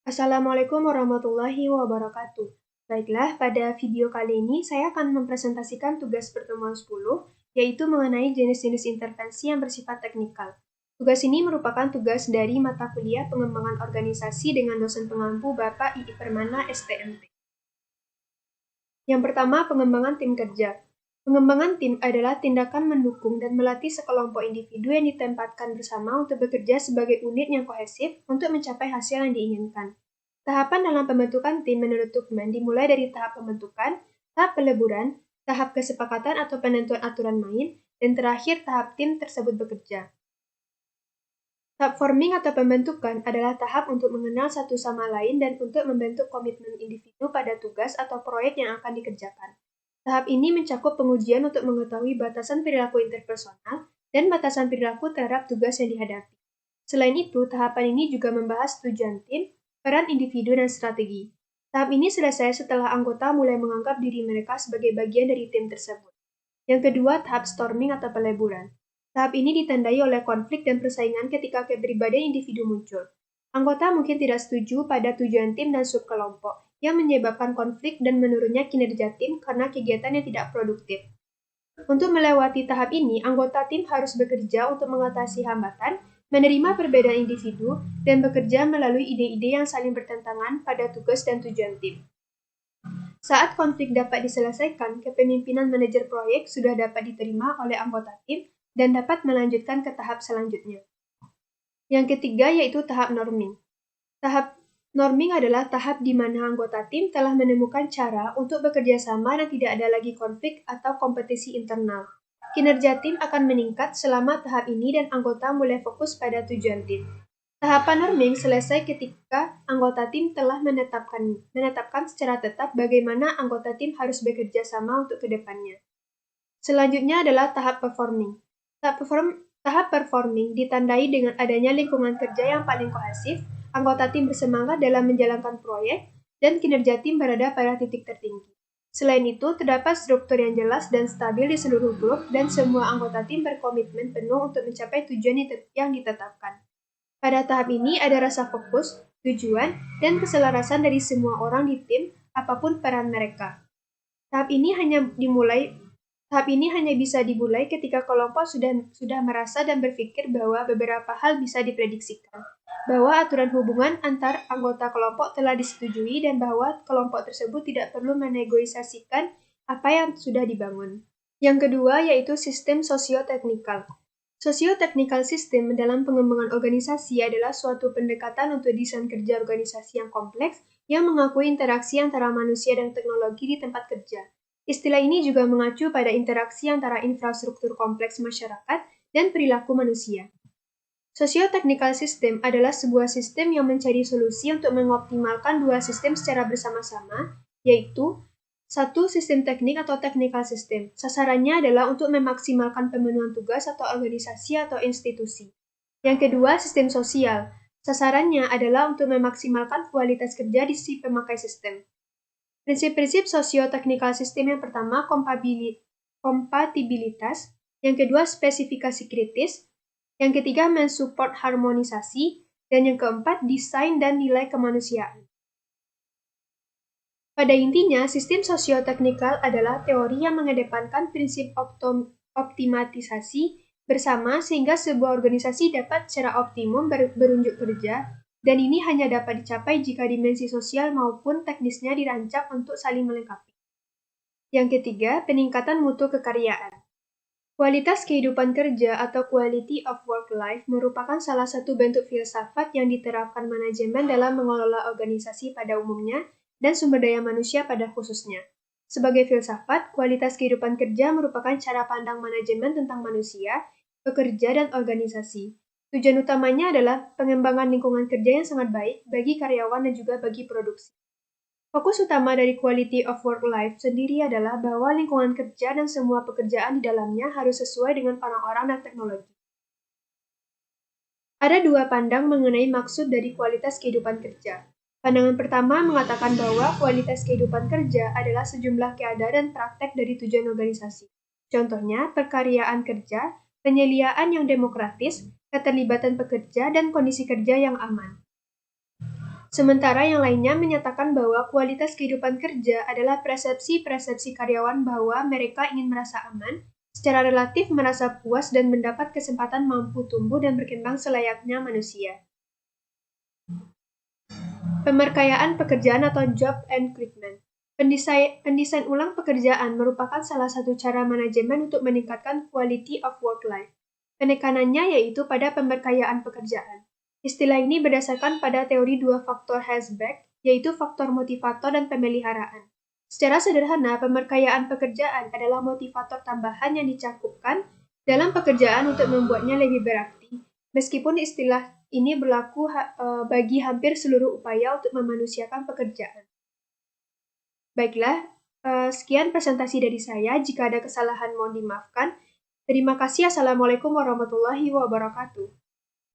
Assalamualaikum warahmatullahi wabarakatuh. Baiklah, pada video kali ini saya akan mempresentasikan tugas pertemuan 10, yaitu mengenai jenis-jenis intervensi yang bersifat teknikal. Tugas ini merupakan tugas dari mata kuliah pengembangan organisasi dengan dosen pengampu Bapak I.I. Permana, STMT. Yang pertama, pengembangan tim kerja. Pengembangan tim adalah tindakan mendukung dan melatih sekelompok individu yang ditempatkan bersama untuk bekerja sebagai unit yang kohesif untuk mencapai hasil yang diinginkan. Tahapan dalam pembentukan tim menurut Tuchman dimulai dari tahap pembentukan, tahap peleburan, tahap kesepakatan atau penentuan aturan main, dan terakhir tahap tim tersebut bekerja. Tahap forming atau pembentukan adalah tahap untuk mengenal satu sama lain dan untuk membentuk komitmen individu pada tugas atau proyek yang akan dikerjakan. Tahap ini mencakup pengujian untuk mengetahui batasan perilaku interpersonal dan batasan perilaku terhadap tugas yang dihadapi. Selain itu, tahapan ini juga membahas tujuan tim, peran individu, dan strategi. Tahap ini selesai setelah anggota mulai menganggap diri mereka sebagai bagian dari tim tersebut. Yang kedua, tahap storming atau peleburan. Tahap ini ditandai oleh konflik dan persaingan ketika kepribadian individu muncul. Anggota mungkin tidak setuju pada tujuan tim dan subkelompok, yang menyebabkan konflik dan menurunnya kinerja tim karena kegiatan yang tidak produktif. Untuk melewati tahap ini, anggota tim harus bekerja untuk mengatasi hambatan, menerima perbedaan individu, dan bekerja melalui ide-ide yang saling bertentangan pada tugas dan tujuan tim. Saat konflik dapat diselesaikan, kepemimpinan manajer proyek sudah dapat diterima oleh anggota tim dan dapat melanjutkan ke tahap selanjutnya. Yang ketiga yaitu tahap norming. Tahap norming adalah tahap di mana anggota tim telah menemukan cara untuk bekerja sama dan tidak ada lagi konflik atau kompetisi internal. Kinerja tim akan meningkat selama tahap ini dan anggota mulai fokus pada tujuan tim. Tahapan norming selesai ketika anggota tim telah menetapkan secara tetap bagaimana anggota tim harus bekerja sama untuk kedepannya. Selanjutnya adalah tahap performing. Tahap performing ditandai dengan adanya lingkungan kerja yang paling kohesif, anggota tim bersemangat dalam menjalankan proyek, dan kinerja tim berada pada titik tertinggi. Selain itu, terdapat struktur yang jelas dan stabil di seluruh grup dan semua anggota tim berkomitmen penuh untuk mencapai tujuan yang ditetapkan. Pada tahap ini ada rasa fokus, tujuan, dan keselarasan dari semua orang di tim, apapun peran mereka. Tahap ini hanya bisa dimulai ketika kelompok sudah merasa dan berpikir bahwa beberapa hal bisa diprediksikan, bahwa aturan hubungan antar anggota kelompok telah disetujui dan bahwa kelompok tersebut tidak perlu menegosiasikan apa yang sudah dibangun. Yang kedua yaitu sistem sosio-teknikal. Sosio-technical system dalam pengembangan organisasi adalah suatu pendekatan untuk desain kerja organisasi yang kompleks yang mengakui interaksi antara manusia dan teknologi di tempat kerja. Istilah ini juga mengacu pada interaksi antara infrastruktur kompleks masyarakat dan perilaku manusia. Sosio-technical system adalah sebuah sistem yang mencari solusi untuk mengoptimalkan dua sistem secara bersama-sama, yaitu satu, sistem teknik atau technical system. Sasarannya adalah untuk memaksimalkan pemenuhan tugas atau organisasi atau institusi. Yang kedua, sistem sosial. Sasarannya adalah untuk memaksimalkan kualitas kerja di si pemakai sistem. Prinsip-prinsip sosio-technical system yang pertama, kompatibilitas. Yang kedua, spesifikasi kritis. Yang ketiga, mensupport harmonisasi. Dan yang keempat, desain dan nilai kemanusiaan. Pada intinya, sistem sosio-teknikal adalah teori yang mengedepankan prinsip optimatisasi bersama sehingga sebuah organisasi dapat secara optimum berunjuk kerja, dan ini hanya dapat dicapai jika dimensi sosial maupun teknisnya dirancang untuk saling melengkapi. Yang ketiga, peningkatan mutu kekaryaan. Kualitas kehidupan kerja atau quality of work life merupakan salah satu bentuk filsafat yang diterapkan manajemen dalam mengelola organisasi pada umumnya dan sumber daya manusia pada khususnya. Sebagai filsafat, kualitas kehidupan kerja merupakan cara pandang manajemen tentang manusia, pekerja, dan organisasi. Tujuan utamanya adalah pengembangan lingkungan kerja yang sangat baik bagi karyawan dan juga bagi produksi. Fokus utama dari quality of work life sendiri adalah bahwa lingkungan kerja dan semua pekerjaan di dalamnya harus sesuai dengan orang-orang dan teknologi. Ada dua pandang mengenai maksud dari kualitas kehidupan kerja. Pandangan pertama mengatakan bahwa kualitas kehidupan kerja adalah sejumlah keadaan dan praktek dari tujuan organisasi. Contohnya, perkaryaan kerja, penyediaan yang demokratis, keterlibatan pekerja, dan kondisi kerja yang aman. Sementara yang lainnya menyatakan bahwa kualitas kehidupan kerja adalah persepsi-persepsi karyawan bahwa mereka ingin merasa aman, secara relatif merasa puas dan mendapat kesempatan mampu tumbuh dan berkembang selayaknya manusia. Pemarkayaan pekerjaan atau job enrichment. Pendesain ulang pekerjaan merupakan salah satu cara manajemen untuk meningkatkan quality of work life. Penekanannya yaitu pada pemarkayaan pekerjaan. Istilah ini berdasarkan pada teori dua faktor Herzberg, yaitu faktor motivator dan pemeliharaan. Secara sederhana, pemarkayaan pekerjaan adalah motivator tambahan yang dicakupkan dalam pekerjaan untuk membuatnya lebih berarti, meskipun istilah ini berlaku bagi hampir seluruh upaya untuk memanusiakan pekerjaan. Baiklah, sekian presentasi dari saya. Jika ada kesalahan mohon dimaafkan. Terima kasih. Assalamualaikum warahmatullahi wabarakatuh.